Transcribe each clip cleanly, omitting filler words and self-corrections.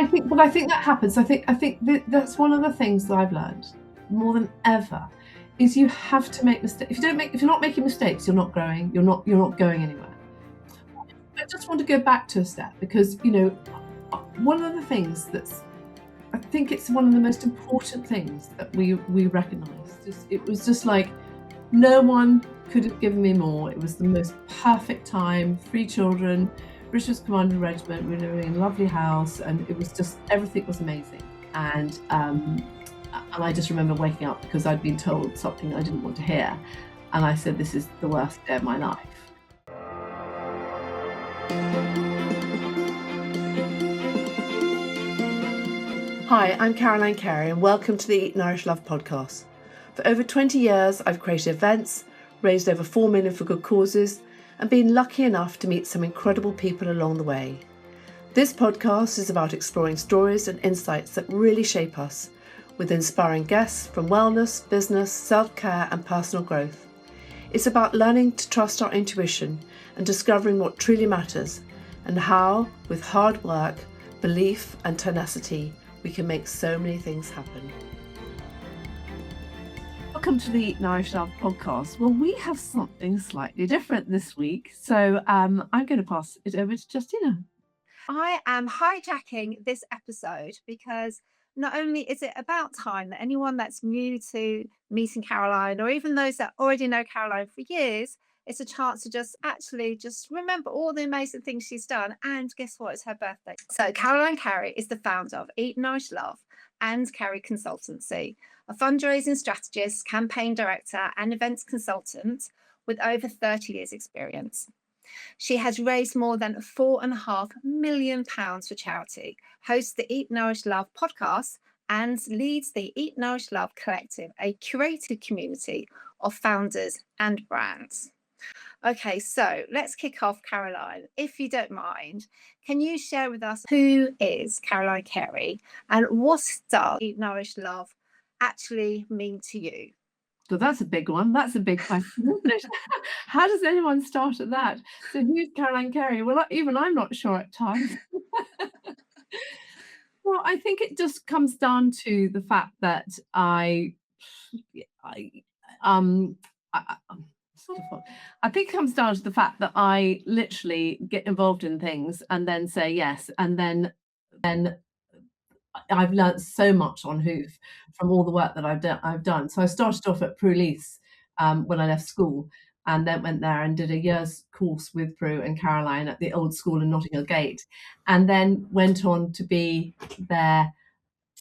I think that happens. I think that's one of the things that I've learned more than ever is you have to make mistakes. If you're not making mistakes, you're not growing. You're not going anywhere. I just want to go back to a step because one of the things I think it's one of the most important things that we recognise. It was just like no one could have given me more. It was the most perfect time. 3 children, British Commando Regiment. We were living in a lovely house, and it was just everything was amazing. And I just remember waking up because I'd been told something I didn't want to hear, and I said, "This is the worst day of my life." Hi, I'm Caroline Cary, and welcome to the Eat Nourish Love podcast. For over 20 years, I've created events, raised over 4 million for good causes, and been lucky enough to meet some incredible people along the way. This podcast is about exploring stories and insights that really shape us, with inspiring guests from wellness, business, self-care, and personal growth. It's about learning to trust our intuition and discovering what truly matters, and how, with hard work, belief, and tenacity, we can make so many things happen. Welcome to the Eat Nourish Love podcast. Well, we have something slightly different this week, so I'm going to pass it over to Justina. I am hijacking this episode because not only is it about time that anyone that's new to meeting Caroline, or even those that already know Caroline for years, it's a chance to just remember all the amazing things she's done. And guess what? It's her birthday. So Caroline Cary is the founder of Eat Nourish Love and Cary Consultancy, a fundraising strategist, campaign director, and events consultant with over 30 years experience. She has raised more than £4.5 million for charity, hosts the Eat Nourish Love podcast, and leads the Eat Nourish Love Collective, a curated community of founders and brands. Okay, so let's kick off, Caroline. If you don't mind, can you share with us who is Caroline Cary and what does Eat Nourish Love actually mean to you? So that's a big one. That's a big question, isn't it? How does anyone start at that? So who's Caroline Cary? Well, even I'm not sure at times. Well, I think it just comes down to the fact that I think it comes down to the fact that I literally get involved in things and then say yes, and then I've learnt so much on Hoof from all the work that I've done. So I started off at Leiths when I left school, and then went there and did a year's course with Prue and Caroline at the old school in Notting Hill Gate, and then went on to be their,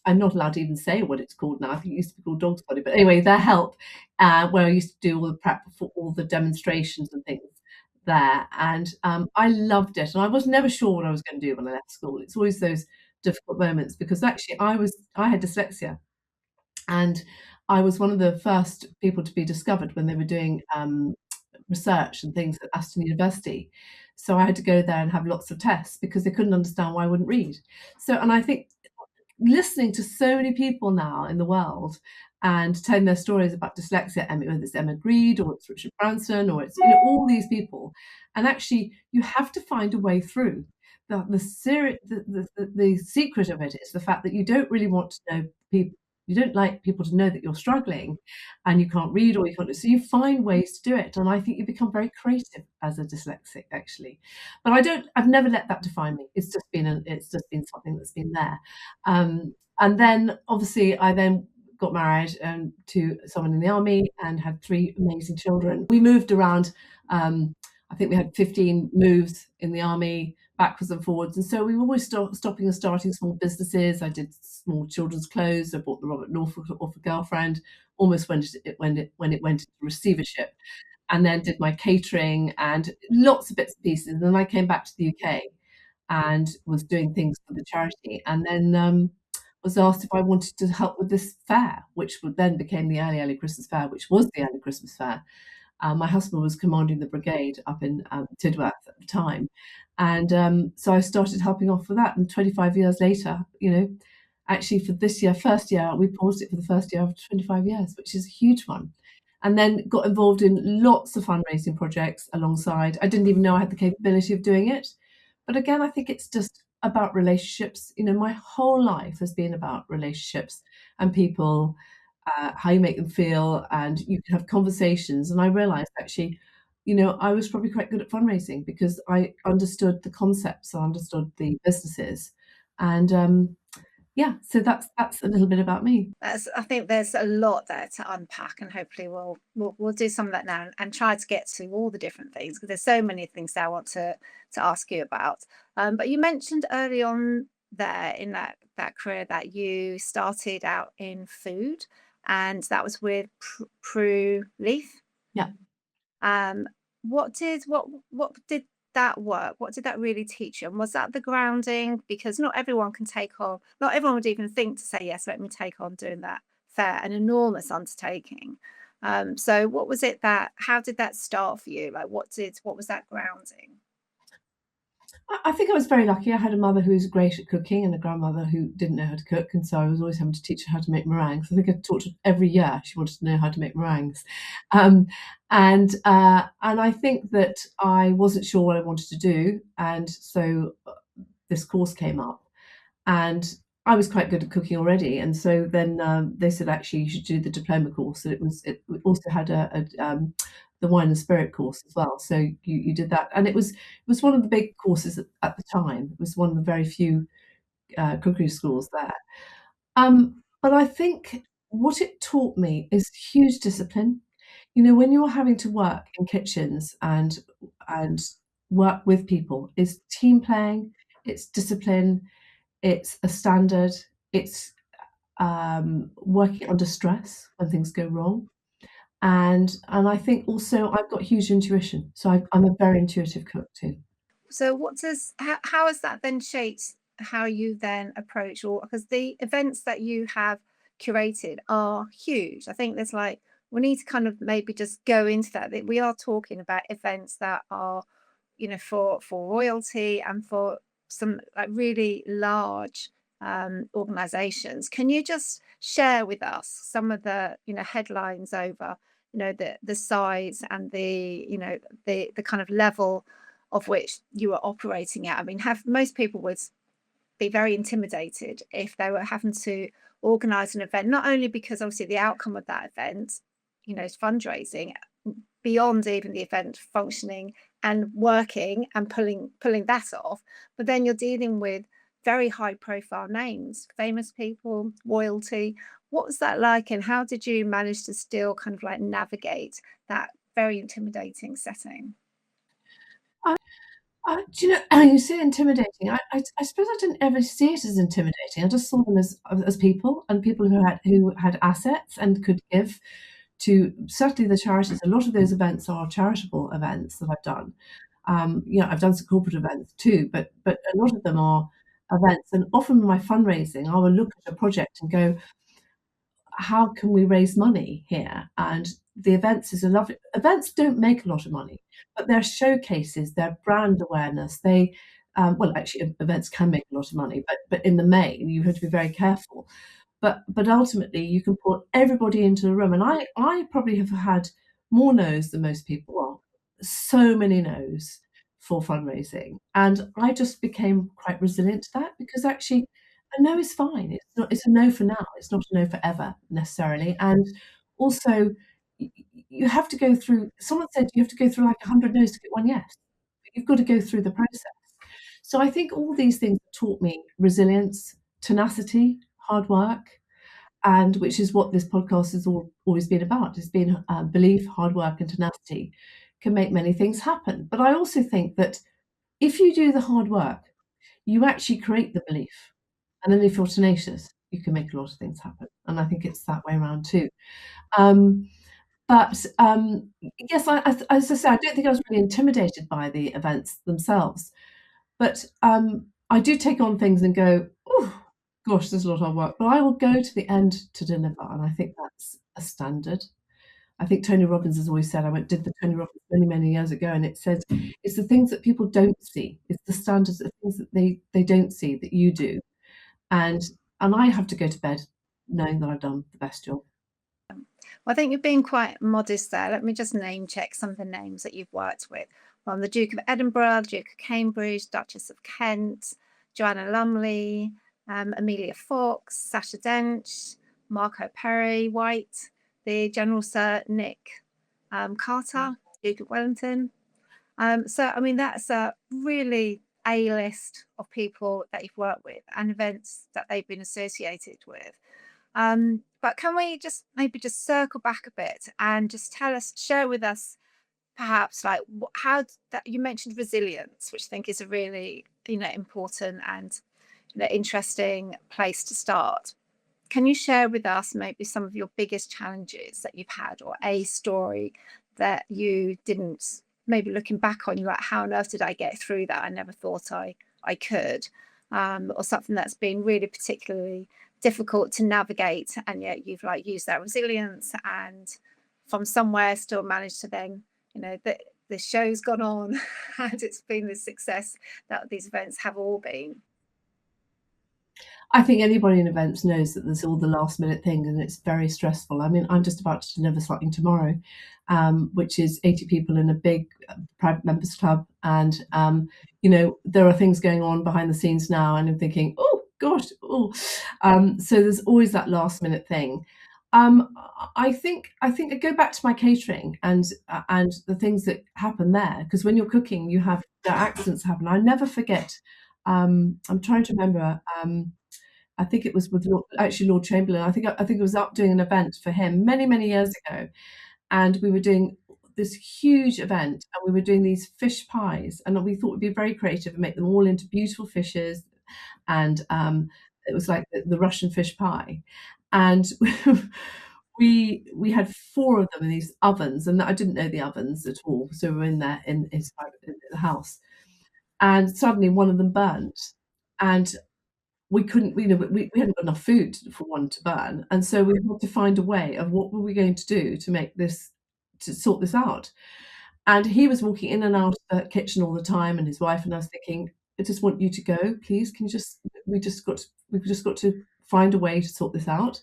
I'm not allowed to even say what it's called now. I think it used to be called Dog's Body, but anyway, their help, where I used to do all the prep for all the demonstrations and things there. And I loved it. And I was never sure what I was going to do when I left school. It's always those difficult moments because actually I had dyslexia, and I was one of the first people to be discovered when they were doing research and things at Aston University. So I had to go there and have lots of tests because they couldn't understand why I wouldn't read. So, and I think listening to so many people now in the world and telling their stories about dyslexia, whether it's Emma Greed or it's Richard Branson or it's all these people, and actually you have to find a way through. The secret of it is the fact that you don't really want to know people. You don't like people to know that you're struggling and you can't read or you can't. So you find ways to do it, and I think you become very creative as a dyslexic, actually. But I've never let that define me. It's just been something that's been there. And then obviously I then got married to someone in the army and had 3 amazing children. We moved around. I think we had 15 moves in the army, backwards and forwards, and so we were always stopping and starting small businesses. I did small children's clothes. I bought the Robert Norfolk off a girlfriend almost when it went into receivership, and then did my catering and lots of bits and pieces. And then I came back to the UK and was doing things for the charity, and then was asked if I wanted to help with this fair, which then became the early Christmas fair, which was the early Christmas fair. My husband was commanding the brigade up in Tidworth at the time, and so I started helping off with that. And 25 years later, actually for this year, first year, we paused it for the first year of 25 years, which is a huge one. And then got involved in lots of fundraising projects alongside. I didn't even know I had the capability of doing it. But again, I think it's just about relationships. You know, my whole life has been about relationships and people, how you make them feel, and you can have conversations. And I realized actually, you know, I was probably quite good at fundraising because I understood the concepts, I understood the businesses, and yeah, so that's a little bit about me. I think there's a lot there to unpack, and hopefully we'll do some of that now and try to get to all the different things, because there's so many things that I want to ask you about. But you mentioned early on there in that career that you started out in food, and that was with Prue Leith. Yeah. Um, what did that work? What did that really teach you? And was that the grounding? Because not everyone can take on, not everyone would even think to say, yes, let me take on doing that fair, an enormous undertaking. So what was it how did that start for you? Like what was that grounding? I think I was very lucky. I had a mother who was great at cooking and a grandmother who didn't know how to cook, and so I was always having to teach her how to make meringues. I think I taught her every year she wanted to know how to make meringues. Um, and I think that I wasn't sure what I wanted to do, and so this course came up, and I was quite good at cooking already, and so then they said actually you should do the diploma course. And it also had the wine and spirit course as well. So you did that, and it was one of the big courses at the time. It was one of the very few cookery schools there. But I think what it taught me is huge discipline. You know, when you're having to work in kitchens and work with people, is team playing, it's discipline, it's a standard, it's working under stress when things go wrong. And I think also I've got huge intuition, so I'm a very intuitive cook too. So how has that then shaped how you then approach, or because the events that you have curated are huge. I think there's like, we need to kind of maybe just go into that we are talking about events that are, for royalty and for some like really large organizations. Can you just share with us some of the headlines over the size and the kind of level of which you are operating at? I mean, have most people would be very intimidated if they were having to organize an event, not only because obviously the outcome of that event, is fundraising, beyond even the event functioning and working and pulling that off, but then you're dealing with very high profile names, famous people, royalty. What was that like, and how did you manage to still kind of like navigate that very intimidating setting? Do you know, you say intimidating. I suppose I didn't ever see it as intimidating. I just saw them as people, and people who had assets and could give to certainly the charities. A lot of those events are charitable events that I've done. I've done some corporate events too, but a lot of them are events. And often in my fundraising, I will look at a project and go, how can we raise money here? And the events is a lovely events don't make a lot of money, but they're showcases, they're brand awareness. Well, actually, events can make a lot of money, but in the main, you have to be very careful. But ultimately, you can put everybody into the room, and I probably have had more no's than most people. Well, so many no's for fundraising, and I just became quite resilient to that because actually a no is fine. It's a no for now. It's not a no forever necessarily. And also, you have to go through. Someone said you have to go through like 100 no's to get one yes. But you've got to go through the process. So I think all these things taught me resilience, tenacity, hard work, and which is what this podcast has always been about. It's been belief, hard work, and tenacity can make many things happen. But I also think that if you do the hard work, you actually create the belief. And then if you're tenacious, you can make a lot of things happen. And I think it's that way around too. Um, but yes, as I say, I don't think I was really intimidated by the events themselves. But I do take on things and go, oh, gosh, there's a lot of work. But I will go to the end to deliver. And I think that's a standard. I think Tony Robbins has always said, did the Tony Robbins many, many years ago, and it says, it's the things that people don't see. It's the standards, the things that they don't see that you do. And I have to go to bed knowing that I've done the best job. Well, I think you're being quite modest there. Let me just name check some of the names that you've worked with. From the Duke of Edinburgh, Duke of Cambridge, Duchess of Kent, Joanna Lumley, Amelia Fox, Sasha Dench, Marco Perry White, the General Sir Nick Carter, Duke of Wellington. So, I mean, that's a really A-list of people that you've worked with and events that they've been associated with. But can we just maybe just circle back a bit and just share with us perhaps like how that you mentioned resilience, which I think is a really, important and, interesting place to start. Can you share with us maybe some of your biggest challenges that you've had, or a story that you didn't, maybe looking back on, you're like, how on earth did I get through that? I never thought I could. Or something that's been really particularly difficult to navigate, and yet you've like used that resilience and from somewhere still managed to then, the show's gone on and it's been the success that these events have all been. I think anybody in events knows that there's all the last minute things and it's very stressful. I mean, I'm just about to deliver something tomorrow, which is 80 people in a big private members club. And, there are things going on behind the scenes now, and I'm thinking, oh, gosh, oh. So there's always that last minute thing. I think I go back to my catering and the things that happen there, because when you're cooking, you have the accidents happen. I never forget. I'm trying to remember. I think it was with Lord Chamberlain. I think it was up doing an event for him many, many years ago, and we were doing this huge event, and we were doing these fish pies, and we thought we'd be very creative and make them all into beautiful fishes, and, it was like the Russian fish pie, and we had 4 of them in these ovens, and I didn't know the ovens at all, so we were in there in his private in the house, and suddenly one of them burnt, and we couldn't, we hadn't got enough food for one to burn, and so we had to find a way of what were we going to do to make this to sort this out. And he was walking in and out of the kitchen all the time, and his wife and I was thinking, "I just want you to go, please. Can you just we've just got to find a way to sort this out."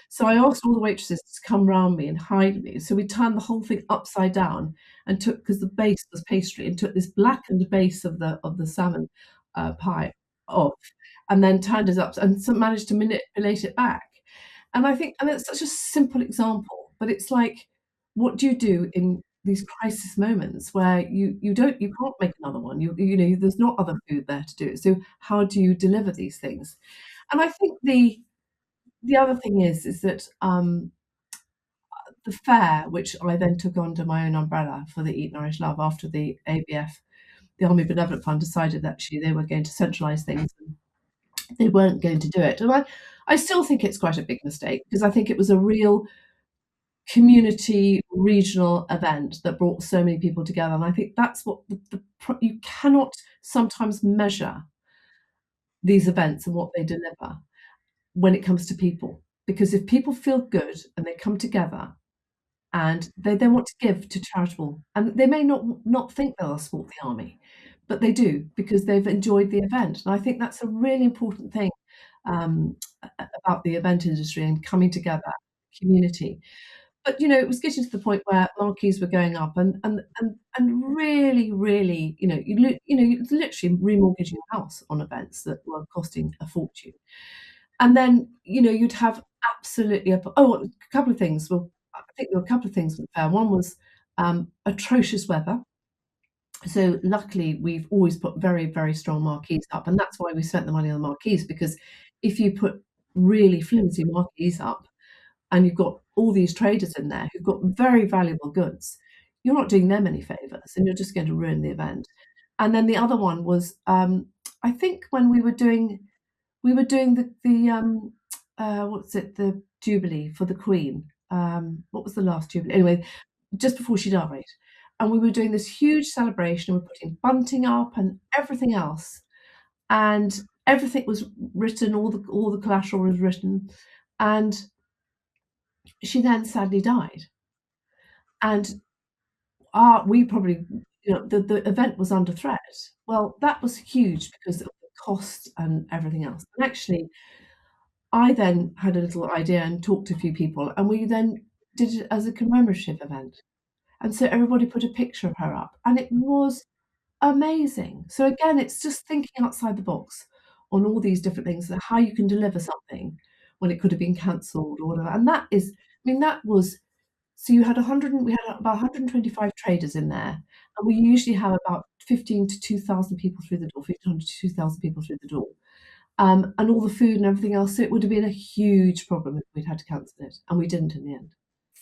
So I asked all the waitresses to come round me and hide me. So we turned the whole thing upside down and took, because the base was pastry, and took this blackened base of the salmon, pie off, and then turned it up and managed to manipulate it back. And I think, and it's such a simple example, but it's like, what do you do in these crisis moments where you can't make another one, there's not other food there to do it, so how do you deliver these things? And I think the other thing is that, the fair, which I then took under my own umbrella for the Eat Nourish Love after the ABF, the Army Benevolent Fund, decided that actually they were going to centralise things, and they weren't going to do it. And I still think it's quite a big mistake, because I think it was a real community regional event that brought so many people together, and I think that's what you cannot sometimes measure these events and what they deliver when it comes to people, because if people feel good and they come together and they then want to give to charitable, and they may not think they'll support the army, but they do because they've enjoyed the event, and I think that's a really important thing, about the event industry and coming together, community. But, it was getting to the point where marquees were going up, and really, really, you're literally remortgaging your house on events that were costing a fortune. And then, you'd have absolutely a couple of things. Well, I think there were a couple of things with the fair. One was, atrocious weather. So luckily, we've always put very, very strong marquees up, and that's why we spent the money on the marquees, because if you put really flimsy marquees up and you've got all these traders in there who've got very valuable goods, you're not doing them any favors, and you're just going to ruin the event. And then the other one was, I think when we were doing what's it? The Jubilee for the Queen. What was the last Jubilee? Anyway, just before she died, and we were doing this huge celebration, and we're putting bunting up and everything else, and everything was written, all the collateral was written, and she then sadly died. And we probably, the event was under threat. Well, that was huge because of the cost and everything else. And actually, I then had a little idea and talked to a few people, and we then did it as a commemorative event. And so everybody put a picture of her up, and it was amazing. So again, it's just thinking outside the box. on all these different things, how you can deliver something when it could have been cancelled or whatever. And that is, I mean, that was, so you had 100 and we had about 125 traders in there, and we usually have about 15 to 2,000 people through the door, 1,500 to 2,000 people through the door. And all the food and everything else, so it would have been a huge problem if we'd had to cancel it, and we didn't in the end.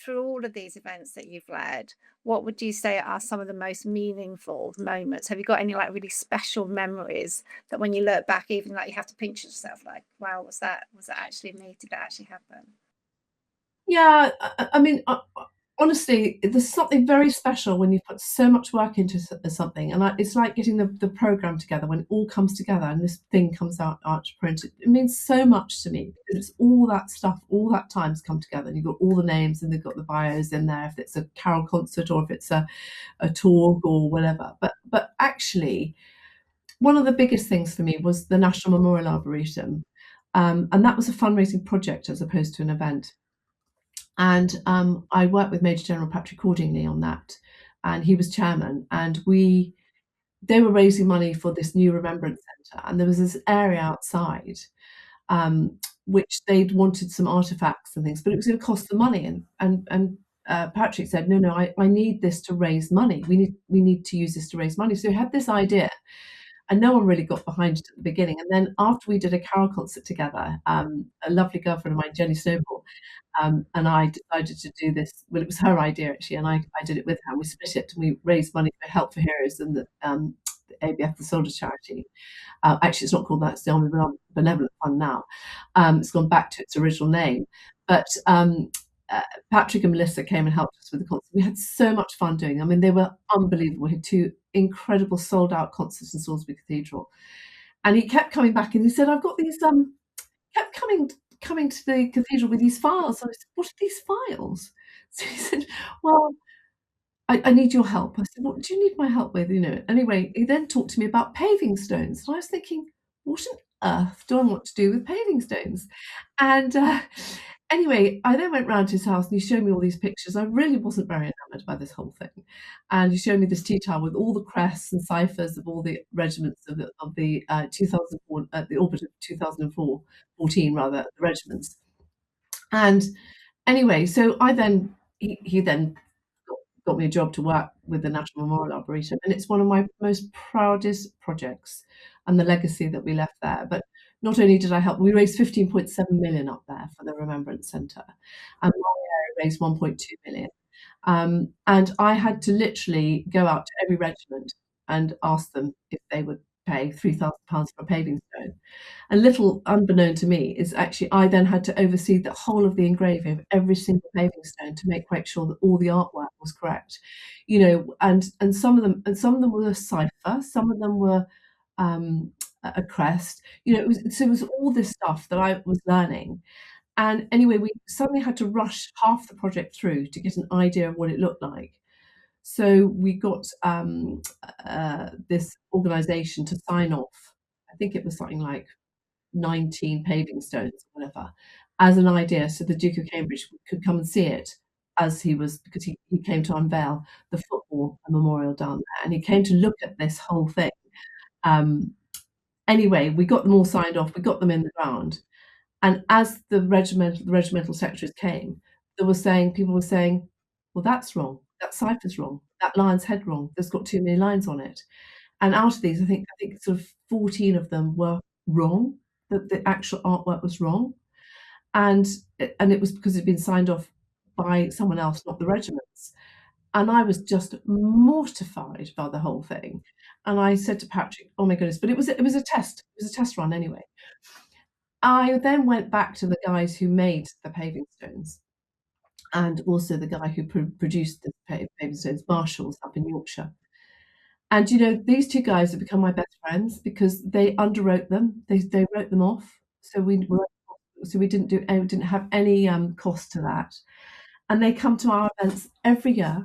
Through all of these events that you've led, what would you say are some of the most meaningful moments? Have you got any like really special memories that when you look back, even like you have to pinch yourself, like, wow, was that actually me? Did that actually happen? Yeah, I mean, honestly, there's something very special when you put so much work into something, and it's like getting the program together when it all comes together and this thing comes out to print. It means so much to me because it's all that stuff, all that time's come together, and you've got all the names and they've got the bios in there if it's a carol concert or if it's a talk or whatever. But actually, one of the biggest things for me was the National Memorial Arboretum, and that was a fundraising project as opposed to an event. And I worked with Major General Patrick Cordingley on that, and he was chairman. And they were raising money for this new remembrance centre, and there was this area outside um, which they'd wanted some artifacts and things, but it was going to cost them money. And Patrick said, "No, no, I need this to raise money. We need to use this to raise money." So he had this idea, and no one really got behind it at the beginning. And then after we did a carol concert together, a lovely girlfriend of mine, Jenny Snowball, and I decided to do this. Well, it was her idea actually, and I did it with her. We split it, and we raised money for Help for Heroes and the ABF, the Soldiers charity. Actually, it's not called that; it's the Army Benevolent Fund now. It's gone back to its original name. But Patrick and Melissa came and helped us with the concert. We had so much fun doing them. I mean, they were unbelievable. We had two incredible sold-out concerts in Salisbury Cathedral, and he kept coming back, and he said, "I've got these." Kept coming to the cathedral with these files. And I said, "What are these files?" So he said, "Well, I need your help." I said, "What do you need my help with?" Anyway, he then talked to me about paving stones. And I was thinking, what on earth do I want to do with paving stones? And anyway, I then went round to his house and he showed me all these pictures. I really wasn't very enamoured by this whole thing. And he showed me this tea towel with all the crests and ciphers of all the regiments of the 2004, the orbit of 2004, 14 rather, the regiments. And anyway, so he then got me a job to work with the National Memorial Arboretum, and it's one of my most proudest projects and the legacy that we left there. But not only did I help, we raised 15.7 million up there for the Remembrance Centre, and my area raised 1.2 million. And I had to literally go out to every regiment and ask them if they would pay £3,000 for a paving stone. And little unbeknown to me is actually I then had to oversee the whole of the engraving of every single paving stone to make quite sure that all the artwork was correct. And some of them were a cipher, some of them were a crest. It was all this stuff that I was learning. And anyway, we suddenly had to rush half the project through to get an idea of what it looked like. So we got this organisation to sign off. I think it was something like 19 paving stones or whatever, as an idea so the Duke of Cambridge could come and see it as because he came to unveil the football memorial down there, and he came to look at this whole thing. Um, anyway, we got them all signed off, we got them in the ground, and as the regimental secretaries came, people were saying, "Well, that's wrong. That cipher's wrong. That lion's head wrong. There's got too many lines on it." And out of these, I think sort of 14 of them were wrong, that the actual artwork was wrong. And it was because it'd been signed off by someone else, not the regiments. And I was just mortified by the whole thing. And I said to Patrick, "Oh my goodness," but it was a test. It was a test run anyway. I then went back to the guys who made the paving stones, and also the guy who produced the paving stones, Marshalls up in Yorkshire. And these two guys have become my best friends because they underwrote them. They wrote them off, so we didn't have any cost to that. And they come to our events every year.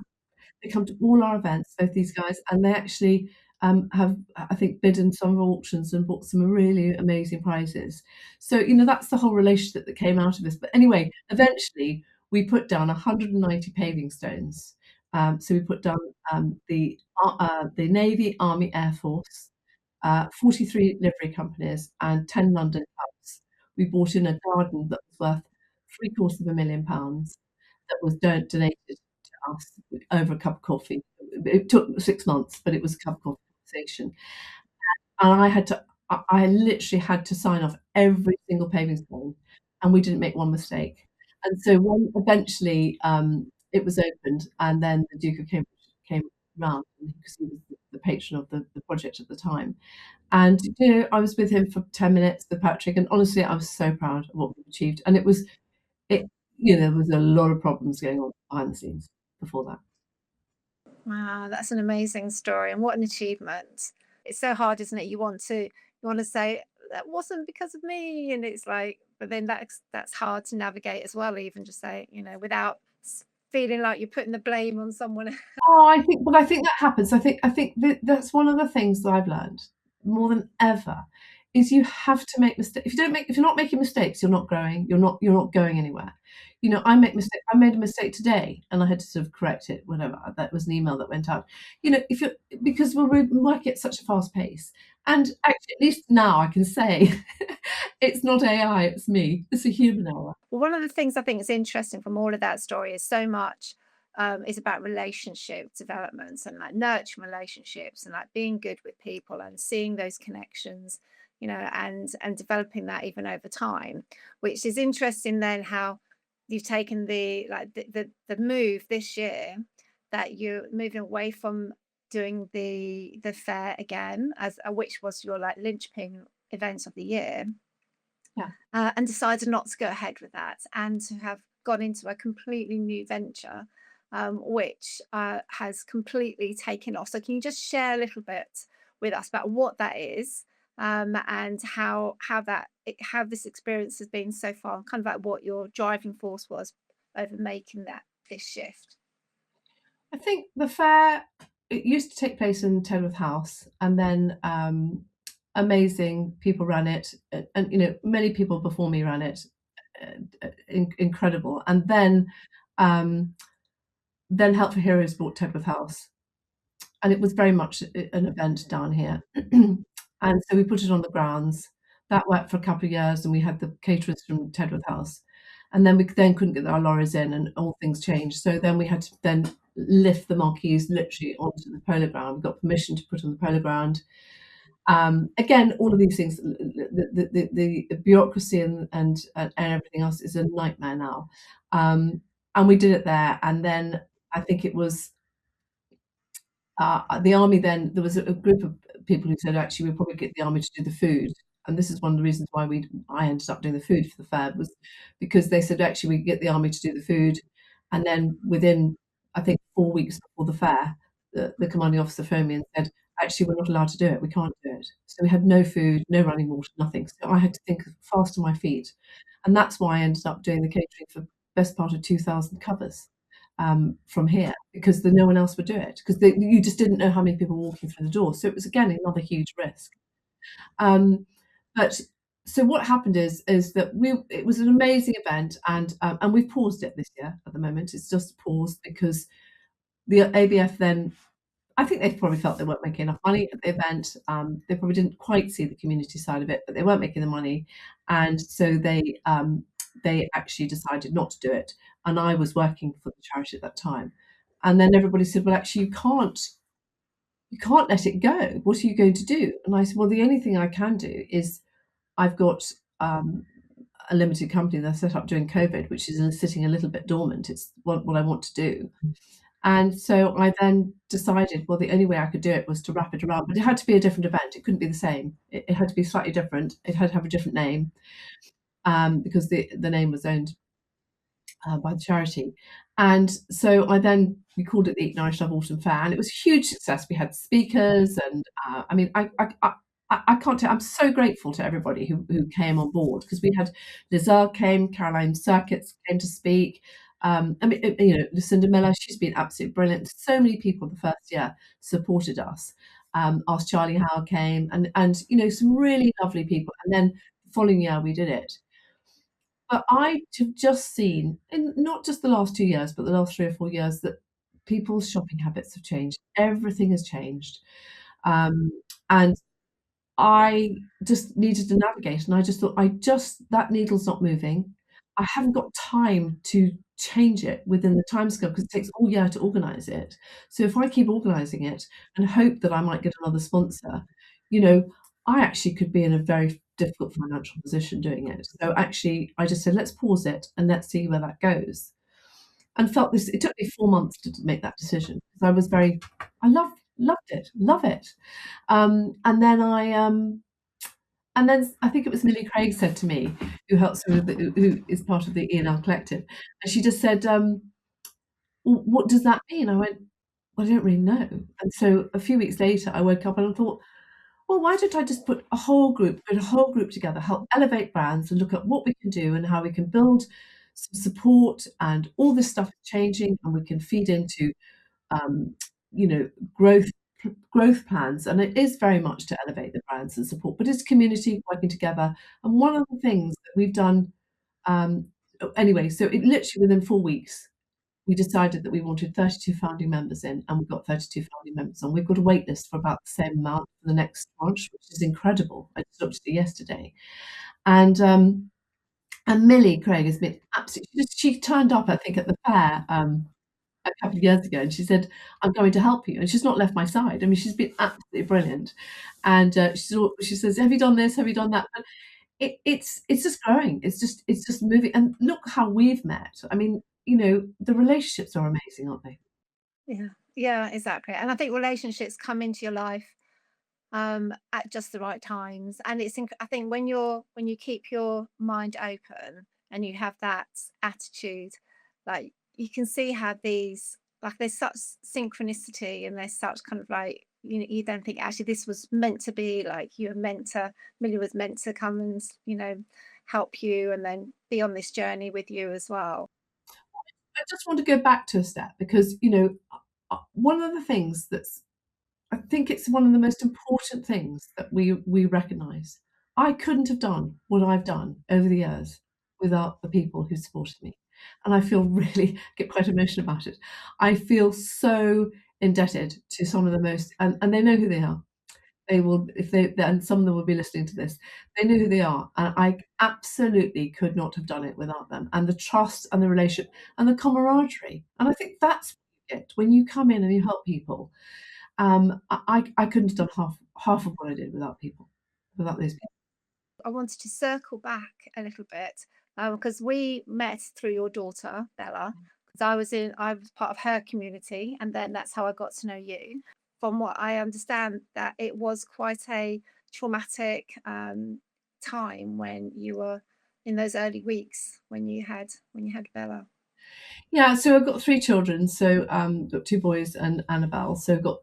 They come to all our events, both these guys, and they actually have, I think, bid in some auctions and bought some really amazing prizes. So that's the whole relationship that came out of this. But anyway, eventually we put down 190 paving stones. So we put down the Navy, Army, Air Force, 43 livery companies, and 10 London pubs. We bought in a garden that was worth £750,000 that was donated to us over a cup of coffee. It took 6 months, but it was a cup of coffee conversation. And I literally had to sign off every single paving stone, and we didn't make one mistake. And so when eventually, it was opened, and then the Duke of Cambridge came round, because he was the patron of the project at the time. And, I was with him for 10 minutes with Patrick, and honestly, I was so proud of what we achieved. And it there was a lot of problems going on behind the scenes before that. Wow, that's an amazing story, and what an achievement. It's so hard, isn't it? You want to say that wasn't because of me, and it's like, but then that's hard to navigate as well. Even just say, without feeling like you're putting the blame on someone else. Oh, I think that happens. I think that's one of the things that I've learned more than ever, is you have to make mistakes. If you're not making mistakes, you're not growing, you're not going anywhere. I made a mistake today, and I had to sort of correct it, whatever. That was an email that went out. If you're Because we're working at such a fast pace, and actually, at least now I can say it's not AI, it's me. It's a human error. Well, one of the things I think is interesting from all of that story is so much is about relationship developments and like nurturing relationships and like being good with people and seeing those connections, and developing that even over time, which is interesting then how you've taken the move this year that you're moving away from doing the fair again as which was your like linchpin event of the year, Yeah. and decided not to go ahead with that and to have gone into a completely new venture, which has completely taken off. So, can you just share a little bit with us about what that is, and how this experience has been so far, and kind of like what your driving force was over making this shift? I think the fair, it used to take place in Tedworth House, and then, amazing people ran it, and, many people before me ran it, incredible. And then Help for Heroes bought Tedworth House, and it was very much an event down here. And so we put it on the grounds. That worked for a couple of years, and we had the caterers from Tedworth House. And then we couldn't get our lorries in, and all things changed. So then we had to then lift the marquees literally onto the polo ground. We got permission to put on the polo ground. Again, all of these things, the bureaucracy and everything else is a nightmare now. And we did it there, and then I think it was the army. Then there was a group of people who said, actually, we'll probably get the army to do the food. And this is one of the reasons why I ended up doing the food for the fair, was because they said, actually, we get the army to do the food. And then within, I think, 4 weeks before the fair, the commanding officer phoned me and said, actually, we're not allowed to do it. We can't do it. So we had no food, no running water, nothing. So I had to think fast on my feet. And that's why I ended up doing the catering for best part of 2,000 covers, from here, because no one else would do it, because you just didn't know how many people were walking through the door. So it was, again, another huge risk. Um, but so what happened is that it was an amazing event, and we've paused it this year at the moment. It's just paused because the ABF then, I think they probably felt they weren't making enough money at the event. They probably didn't quite see the community side of it, but they weren't making the money, and so they actually decided not to do it. And I was working for the charity at that time, and then everybody said, "Well, actually, you can't let it go. What are you going to do?" And I said, "Well, the only thing I can do is I've got a limited company that I set up during COVID, which is sitting a little bit dormant. It's what I want to do." And so I then decided, well, the only way I could do it was to wrap it around, but it had to be a different event. It couldn't be the same. It had to be slightly different. It had to have a different name, because the name was owned by the charity. And so we called it the Eat Nourish Love Autumn Fair, and it was a huge success. We had speakers, and I mean, I can't tell. I'm so grateful to everybody who came on board, because we had Lizelle came, Caroline Circuits came to speak. I mean, Lucinda Miller, she's been absolutely brilliant. So many people the first year supported us. Asked Charlie Howe came, and some really lovely people. And then the following year we did it. But I have just seen, in not just the last 2 years, but the last 3 or 4 years, that people's shopping habits have changed. Everything has changed. Um, and I just needed to navigate, and I just thought, that needle's not moving. I haven't got time to change it within the timescale because it takes all year to organize it. So if I keep organizing it and hope that I might get another sponsor, you know, I actually could be in a very difficult financial position doing it. So actually, I just said, "Let's pause it and let's see where that goes." And felt this it took me 4 months to make that decision because I was very I loved it, love it. And then I think it was Millie Craig said to me, who helps me with who is part of the ENL Collective, and she just said, "Well, what does that mean?" I went, "Well, I don't really know." And so a few weeks later, I woke up and I thought, "Well, why don't I just put a whole group together, help elevate brands and look at what we can do and how we can build some support and all this stuff is changing and we can feed into um, you know, growth growth plans, and it is very much to elevate the brands and support, but it's community working together. And one of the things that we've done, anyway, so it literally within 4 weeks, we decided that we wanted 32 founding members in, and we've got 32 founding members on. We've got a wait list for about the same amount for the next tranche, which is incredible. I just looked at it yesterday. And Millie Craig has been absolutely she turned up, I think, at the fair, a couple of years ago, and she said, "I'm going to help you," and she's not left my side. I mean, she's been absolutely brilliant, and she says, "Have you done this? Have you done that?" But it's just growing. It's just moving, and look how we've met. I mean, the relationships are amazing, aren't they? Yeah. Yeah, exactly. And I think relationships come into your life at just the right times. And I think when you keep your mind open and you have that attitude, like you can see how these like there's such synchronicity and there's such kind of like you don't think actually this was meant to be like you were meant to Millie was meant to come and help you and then be on this journey with you as well. I just want to go back to a step because, one of the things that's I think it's one of the most important things that we recognise. I couldn't have done what I've done over the years without the people who supported me, and I feel really get quite emotional about it. I feel so indebted to some of the most and they know who they are. They will if they and some of them will be listening to this. They know who they are, and I absolutely could not have done it without them, and the trust and the relationship and the camaraderie, and I think that's what you get when you come in and you help people. I couldn't have done half of what I did without people, without those people. I wanted to circle back a little bit because we met through your daughter Bella. Because I was part of her community, and then that's how I got to know you. From what I understand, that it was quite a traumatic time when you were in those early weeks when you had Bella. Yeah, so I've got 3 children, so, got 2 boys and Annabelle, so I've got,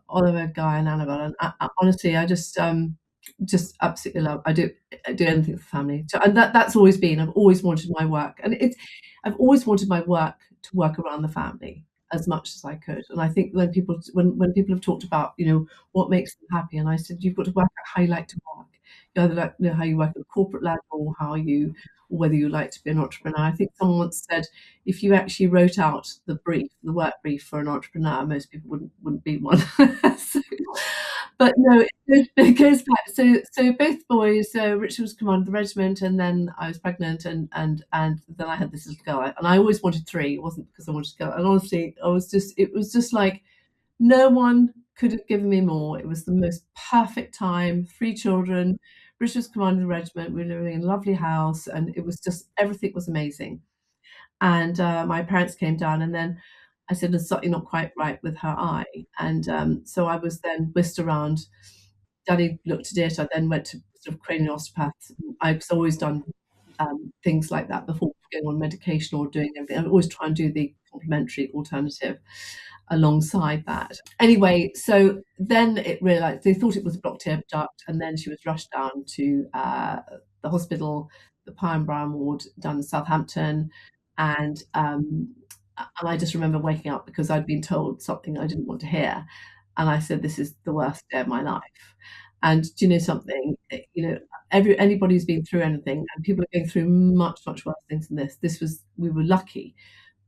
Oliver, Guy, and Annabelle, and honestly, I just absolutely love I do anything for family. So and that's always been I've always wanted my work, and I've always wanted my work to work around the family as much as I could, and I think when people have talked about, what makes them happy, and I said, "You've got to work out how you like to work." You either like know how you work at a corporate level or or whether you like to be an entrepreneur. I think someone once said, "If you actually wrote out the work brief for an entrepreneur, most people wouldn't be one." So but no, it goes back. So both boys, so Richard was commanding the regiment, and then I was pregnant, and then I had this little girl, and I always wanted 3. It wasn't because I wanted a girl, and honestly, it was just like no one could have given me more. It was the most perfect time, 3 children. Richard was commanding the regiment. We were living in a lovely house, and it was just everything was amazing. And my parents came down, and then I said, "There's something not quite right with her eye." And so I was then whisked around. Daddy looked at it. I then went to sort of cranial osteopaths. I've always done things like that before going on medication or doing everything. I always try and do the complementary alternative alongside that. Anyway, so then it realized they thought it was a blocked ear duct, and then she was rushed down to the hospital, the Pye and Brown ward down in Southampton, and I just remember waking up because I'd been told something I didn't want to hear, and I said, "This is the worst day of my life." And do you know something? Anybody who's been through anything, and people are going through much, much worse things than this. We were lucky,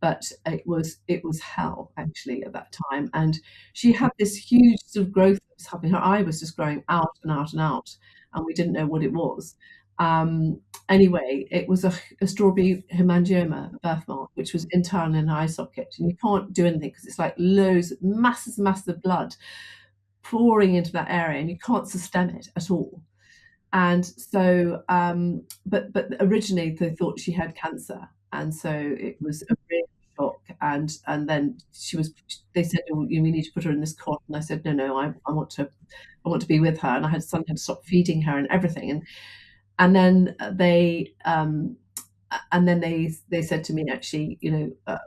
but it was hell actually at that time. And she had this huge sort of growth that was happening. Her eye was just growing out and out and out, and we didn't know what it was. Um, anyway, it was a strawberry hemangioma birthmark, which was internal in her eye socket, and you can't do anything because it's like loads, masses of blood pouring into that area, and you can't stem it at all. And so, but originally they thought she had cancer, and so it was a real shock. And then they said, "Oh, we need to put her in this cot," and I said, "No, no, I want to be with her." And I had suddenly had to stop feeding her and everything. And then they said to me, actually,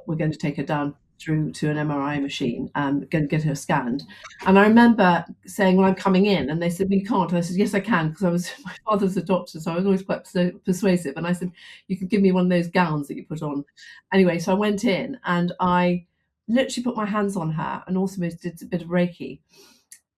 we're going to take her down through to an MRI machine and going to get her scanned. And I remember saying, "Well, I'm coming in," and they said, "We can't." And I said, "Yes, I can," because my father's a doctor, so I was always quite persuasive. And I said, "You can give me one of those gowns that you put on." Anyway, so I went in and I literally put my hands on her and also did a bit of Reiki,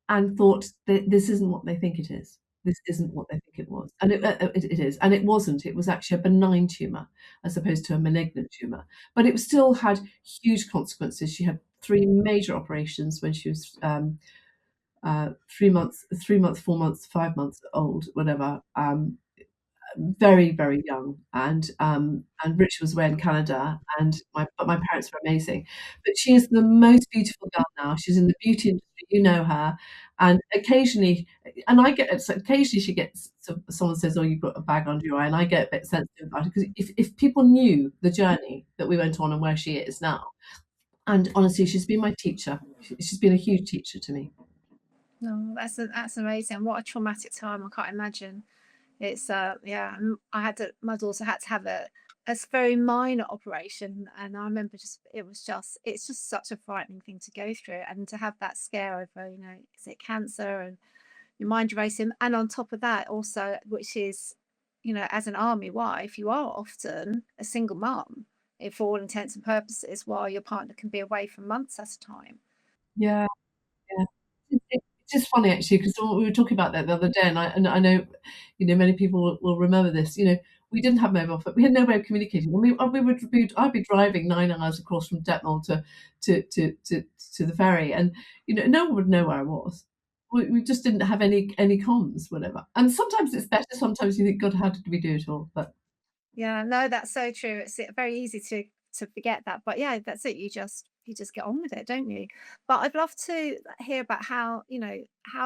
and thought that this isn't what they think it is. This isn't what they think it was. And it is. And it wasn't. It was actually a benign tumor as opposed to a malignant tumor. But it still had huge consequences. She had 3 major operations when she was 3 months, 4 months, 5 months old, whatever. Very, very young, and Richard was away in Canada, but my parents were amazing. But she is the most beautiful girl now. She's in the beauty industry, you know her, and occasionally, and I get so occasionally she gets someone says, "Oh, you've got a bag under your eye," and I get a bit sensitive about it, because if people knew the journey that we went on and where she is now, and honestly, she's been my teacher. She's been a huge teacher to me. No, that's amazing. What a traumatic time. I can't imagine. It's yeah, my daughter had to have a very minor operation, and I remember it's just such a frightening thing to go through, and to have that scare over, is it cancer, and your mind racing, and on top of that also, which is, as an army wife, you are often a single mum, for all intents and purposes, while your partner can be away for months at a time. Yeah. Yeah. It's just funny actually, because we were talking about that the other day, and I know, many people will remember this. We didn't have mobile phone. We had no way of communicating. I'd be driving 9 hours across from Detmold to the ferry, and, no one would know where I was. We just didn't have any comms, whatever. And sometimes it's better, sometimes you think, "God, how did we do it all?" But Yeah, no, that's so true. It's very easy to forget that, but yeah, that's it. You just get on with it, don't you? But I'd love to hear about how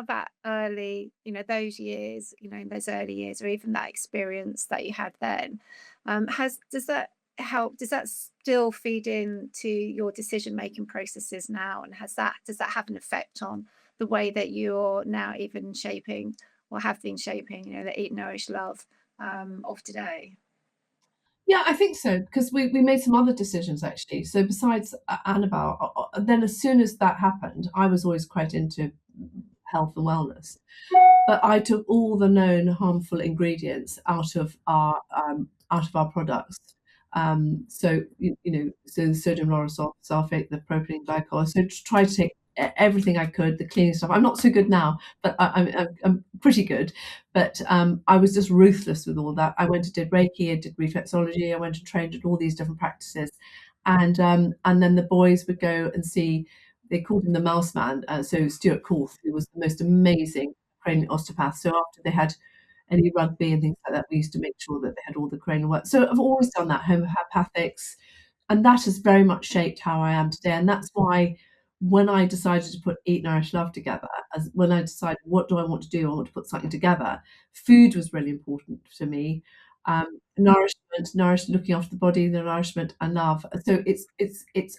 that early, those years, in those early years, or even that experience that you had then, has does that help? Does that still feed into your decision making processes now? And does that have an effect on the way that you're now even shaping, or have been shaping, the Eat Nourish Love of today? yeah, I think so, because we made some other decisions actually. So besides Annabelle, then as soon as that happened, I was always quite into health and wellness. But I took all the known harmful ingredients out of our products. So so the sodium lauryl sulfate, the propylene glycol. So to try to take everything I could, the cleaning stuff. I'm not so good now, but I'm pretty good. But I was just ruthless with all that. I went and did Reiki, I did reflexology, I went and trained in all these different practices, and then the boys would go and see. They called him the Mouse Man. So Stuart Korth, who was the most amazing cranial osteopath. So after they had any rugby and things like that, we used to make sure that they had all the cranial work. So I've always done that, homeopathics, and that has very much shaped how I am today. And that's why when I decided to put Eat Nourish Love together, as when I decided what do I want to do, I want to put something together. Food was really important to me. Looking after the body, the nourishment and love. So it's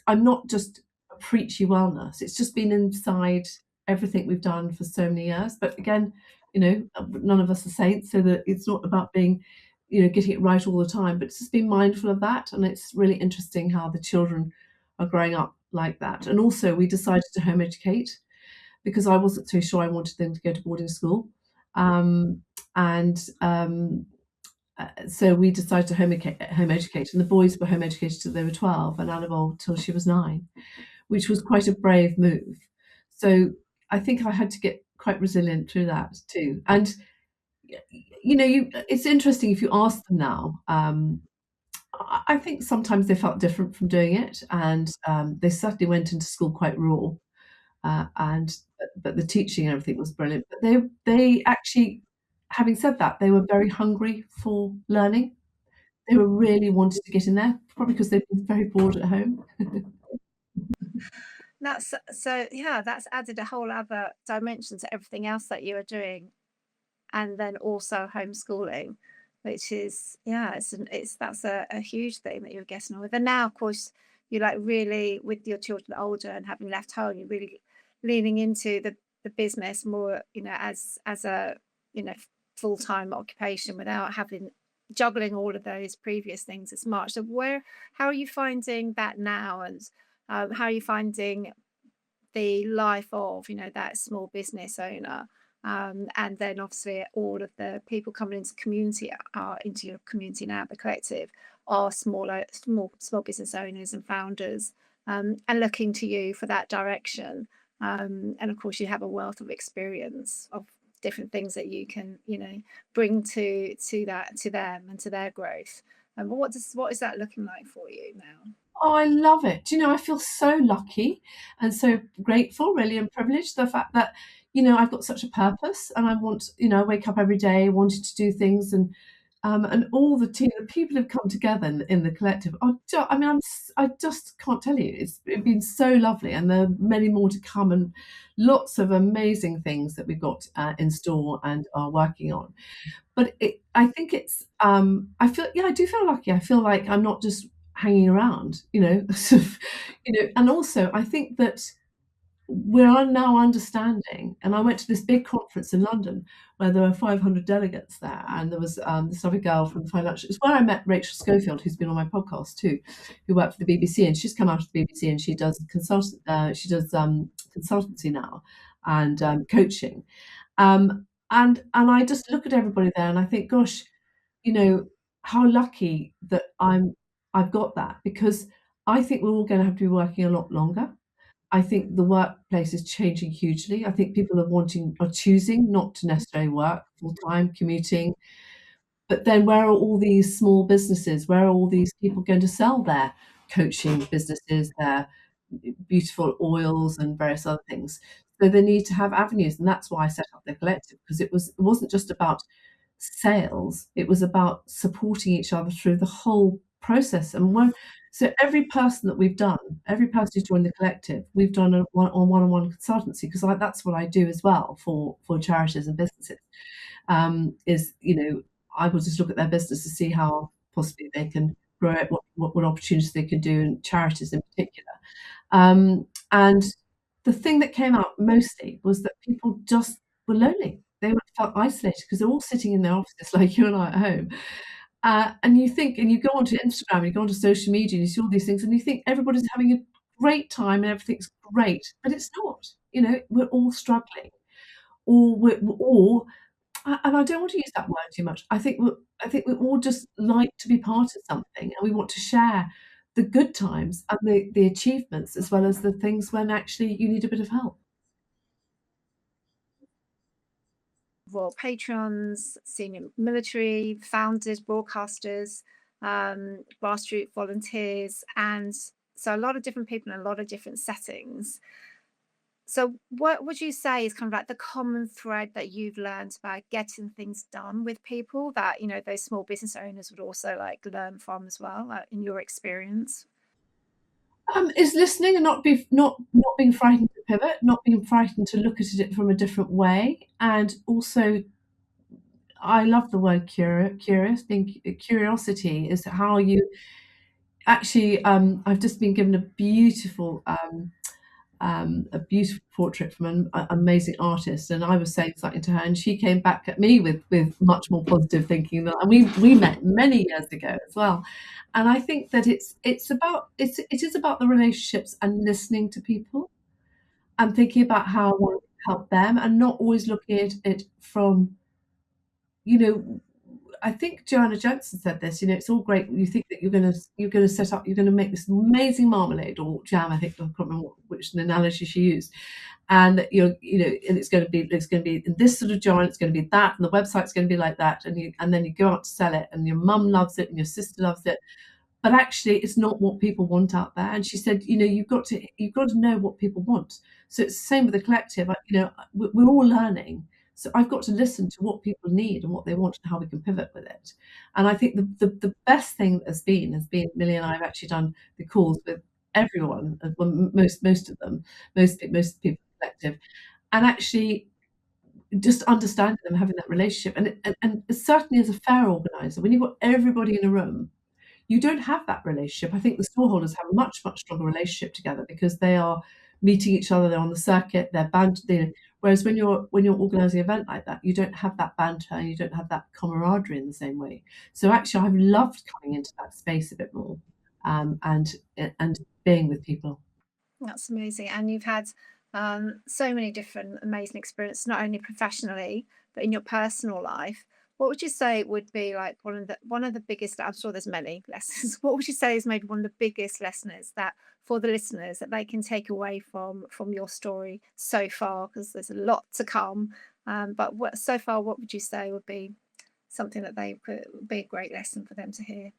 I'm not just a preachy wellness. It's just been inside everything we've done for so many years. But again, none of us are saints, so that it's not about being, getting it right all the time, but just being mindful of that. And it's really interesting how the children are growing up like that. And also, we decided to home educate because I wasn't so sure I wanted them to go to boarding school. Um, and So we decided to home educate, and the boys were home educated till they were 12, and Annabelle till she was 9, which was quite a brave move. So I think I had to get quite resilient through that too. And it's interesting if you ask them now. I think sometimes they felt different from doing it, and, they certainly went into school quite raw, and but the teaching and everything was brilliant. But they actually, having said that, they were very hungry for learning. They were really wanted to get in there, probably because 'cause they've been very bored at home. That's so yeah, that's added a whole other dimension to everything else that you are doing, and then also homeschooling, which is yeah, it's that's a huge thing that you're getting on with. And now, of course, you're like really with your children older and having left home, you're really leaning into the business more, as a full time occupation without having juggling all of those previous things as much. So how are you finding that now, and how are you finding the life of that small business owner, and then obviously all of the people coming into community are into your community now, the collective, are small business owners and founders, and looking to you for that direction, and of course you have a wealth of experience of different things that you can bring to them and to their growth. And what is that looking like for you now? Oh, I love it. Do you know, I feel so lucky and so grateful, really, and privileged. The fact that, I've got such a purpose and I want, I wake up every day wanting to do things and all the team, the people who've come together in the collective. I mean, I just can't tell you. It's been so lovely, and there are many more to come, and lots of amazing things that we've got in store and are working on. But I think I feel, yeah, I do feel lucky. I feel like I'm not just hanging around, sort of, and also I think that we're now understanding, and I went to this big conference in London where there were 500 delegates there, and there was this other girl from the financial. It's where I met Rachel Schofield, who's been on my podcast too, who worked for the BBC, and she's come out of the BBC and she does consultancy now and coaching. And I just look at everybody there and I think, gosh, you know, how lucky that I've got that, because I think we're all gonna have to be working a lot longer. I think the workplace is changing hugely. I think people are choosing not to necessarily work full-time, commuting. But then where are all these small businesses? Where are all these people going to sell their coaching businesses, their beautiful oils and various other things? So they need to have avenues, and that's why I set up the collective, because it wasn't just about sales, it was about supporting each other through the whole process. And so every person that we've done, every person who's joined the collective, we've done a one-on-one consultancy, because that's what I do as well for charities and businesses. Is I will just look at their business to see how possibly they can grow it, what opportunities they can do, and charities in particular. And the thing that came out mostly was that people just were lonely. They felt isolated because they're all sitting in their offices like you and I at home. And you think, and you go onto Instagram, you go onto social media, and you see all these things, and you think everybody's having a great time and everything's great, but it's not. We're all struggling, or and I don't want to use that word too much. I think we all just like to be part of something, and we want to share the good times and the achievements, as well as the things when actually you need a bit of help. Royal patrons, senior military, founders, broadcasters, grassroots volunteers, and so a lot of different people in a lot of different settings. So, what would you say is kind of like the common thread that you've learned about getting things done with people that those small business owners would also like learn from as well, like, in your experience? Is listening and not being frightened to pivot, not being frightened to look at it from a different way, and also I love the word curious. Curiosity is how you actually. I've just been given a beautiful portrait from an amazing artist, and I was saying something to her, and she came back at me with much more positive thinking. And we met many years ago as well. And I think that it is about the relationships and listening to people and thinking about how one can help them, and not always looking at it from, you know I think Joanna Jensen said this, it's all great. You think that you're gonna make this amazing marmalade or jam. I think I can't remember which analogy she used, and that and it's gonna be in this sort of jar, and it's gonna be that, and the website's gonna be like that, and then you go out to sell it, and your mum loves it, and your sister loves it. but actually it's not what people want out there. And she said, you know, you've got to know what people want. So it's the same with the collective. You know, we're all learning. So I've got to listen to what people need and what they want and how we can pivot with it. And I think the best thing has been Millie and I have actually done the calls with everyone, well, most of them, most people in the collective, and actually just understanding them, having that relationship. And certainly as a fair organizer, when you've got everybody in a room, you don't have that relationship. I think the stallholders have a much, much stronger relationship together because they are meeting each other, they're on the circuit, they're banter. Whereas when you're organising an event like that, you don't have that banter and you don't have that camaraderie in the same way. So actually, I've loved coming into that space a bit more, and being with people. That's amazing. And you've had so many different amazing experiences, not only professionally, but in your personal life. What would you say would be like one of the biggest, I'm sure there's many lessons. What would you say is maybe one of the biggest lessons that for the listeners that they can take away from your story so far? Because there's a lot to come. But so far, what would you say would be something that they could be a great lesson for them to hear?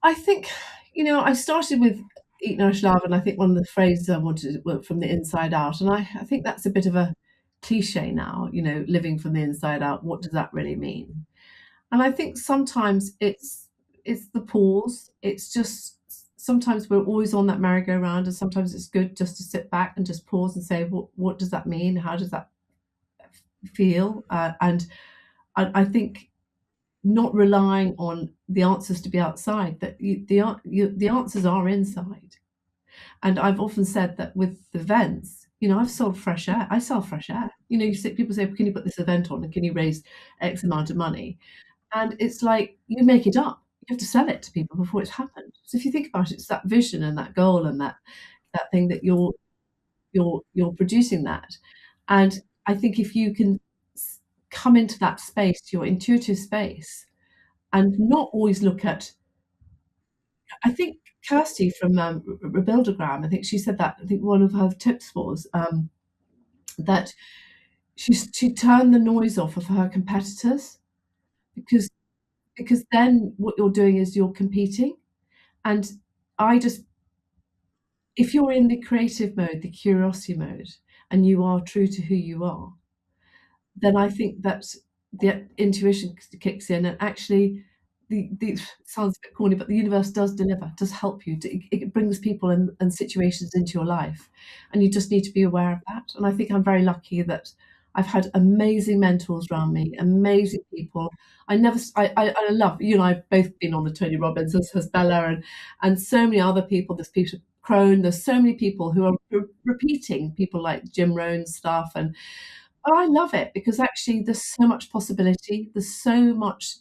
I think, you know, I started with Eat Nourish Love, and I think one of the phrases I wanted to work from the inside out, and I think that's a bit of a cliche now, you know, living from the inside out. What does that really mean? And I think sometimes it's the pause. It's just sometimes we're always on that merry-go-round, and sometimes it's good just to sit back and just pause and say, what does that mean? How does that feel? And I think not relying on the answers to be outside, that the answers are inside. And I've often said that with events, you know, I've sold fresh air. I sell fresh air. You know, people say, "Can you put this event on, and can you raise X amount of money?" And it's like, you make it up. You have to sell it to people before it's happened. So if you think about it, it's that vision and that goal and that thing that you're producing that. And I think if you can come into that space, your intuitive space, and not always look at, I think Kirsty from Rebuildogram, I think she said that. I think one of her tips was that she turned the noise off of her competitors, because then what you're doing is you're competing. And I just, if you're in the creative mode, the curiosity mode, and you are true to who you are, then I think that the intuition kicks in, and actually the sounds a bit corny, but the universe does deliver, does help you. It brings people and situations into your life, and you just need to be aware of that. And I think I'm very lucky that I've had amazing mentors around me, amazing people. I never, I love, you and I have both been on the Tony Robbins, as has Bella, and so many other people. There's Peter Crone. There's so many people who are repeating, people like Jim Rohn's stuff, and I love it because actually there's so much possibility. There's so much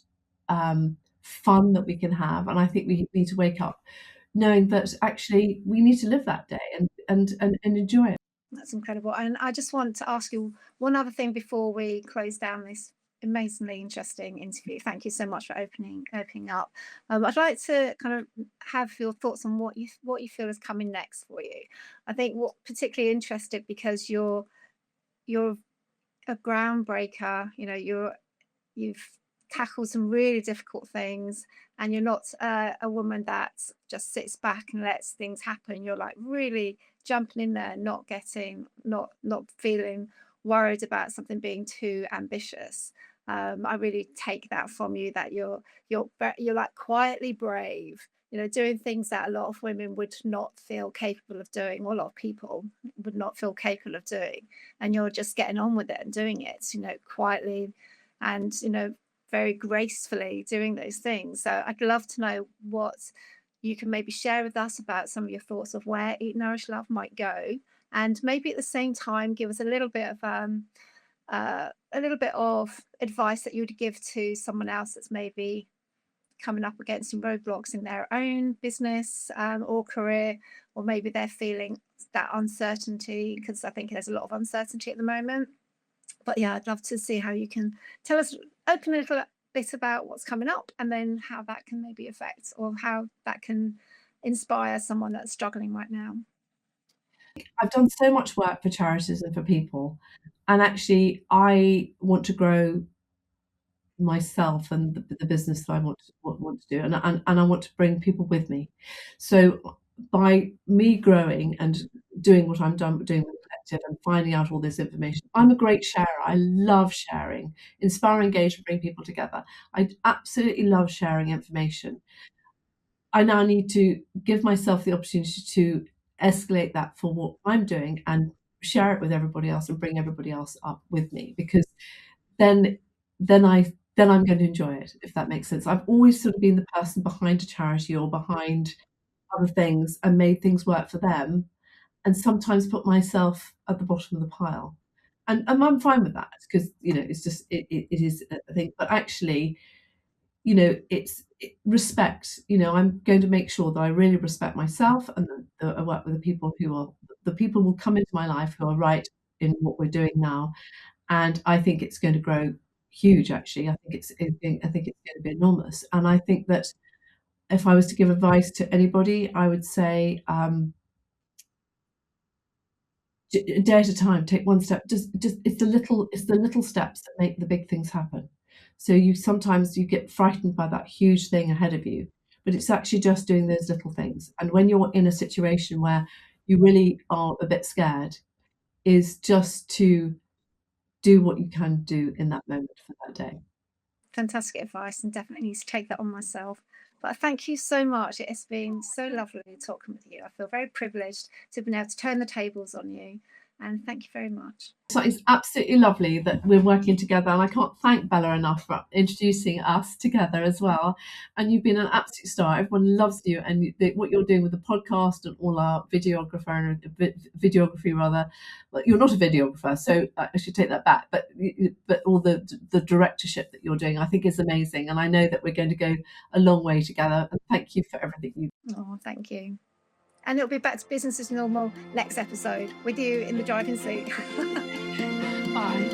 fun that we can have, and I think we need to wake up knowing that actually we need to live that day and enjoy it. That's incredible. And I just want to ask you one other thing before we close down this amazingly interesting interview. Thank you so much for opening up. I'd like to kind of have your thoughts on what you feel is coming next for you. I think what particularly interested because you're a groundbreaker. You know, you've tackled some really difficult things, and you're not a woman that just sits back and lets things happen. You're like really jumping in there, not feeling worried about something being too ambitious. I really take that from you, that you're like quietly brave, you know, doing things that a lot of women would not feel capable of doing, or a lot of people would not feel capable of doing, and you're just getting on with it and doing it, you know, quietly, and you know, very gracefully doing those things. So I'd love to know what you can maybe share with us about some of your thoughts of where Eat Nourish Love might go, and maybe at the same time give us a little bit of advice that you would give to someone else that's maybe coming up against some roadblocks in their own business or career, or maybe they're feeling that uncertainty, because I think there's a lot of uncertainty at the moment. But yeah, I'd love to see how you can tell us, open a little bit about what's coming up, and then how that can maybe affect, or how that can inspire someone that's struggling right now. I've done so much work for charities and for people, and actually I want to grow myself and the business that I want to do, and I want to bring people with me. So by me growing and doing what doing with the collective and finding out all this information, I'm a great sharer. I love sharing, inspire, engage, and bring people together. I absolutely love sharing information. I now need to give myself the opportunity to escalate that for what I'm doing and share it with everybody else and bring everybody else up with me, because then then I'm going to enjoy it, if that makes sense. I've always sort of been the person behind a charity or behind other things and made things work for them, and sometimes put myself at the bottom of the pile. And I'm fine with that because, it's just it is a thing. But actually, respect. I'm going to make sure that I really respect myself, and that I work with the people will come into my life who are right in what we're doing now. And I think it's going to grow huge, actually. I think it's going to be enormous. And I think that if I was to give advice to anybody, I would say, a day at a time, take one step. Just it's the little steps that make the big things happen. So sometimes you get frightened by that huge thing ahead of you, but it's actually just doing those little things. And when you're in a situation where you really are a bit scared, is just to do what you can do in that moment for that day. Fantastic advice, and definitely need to take that on myself. But thank you so much. It has been so lovely talking with you. I feel very privileged to have been able to turn the tables on you. And thank you very much. So it's absolutely lovely that we're working together, and I can't thank Bella enough for introducing us together as well. And you've been an absolute star. Everyone loves you, and what you're doing with the podcast and all our videography rather. Well, you're not a videographer, so I should take that back. But all the directorship that you're doing, I think, is amazing, and I know that we're going to go a long way together. And thank you for everything you. Oh, thank you. And it'll be back to business as normal next episode with you in the driving seat. Bye.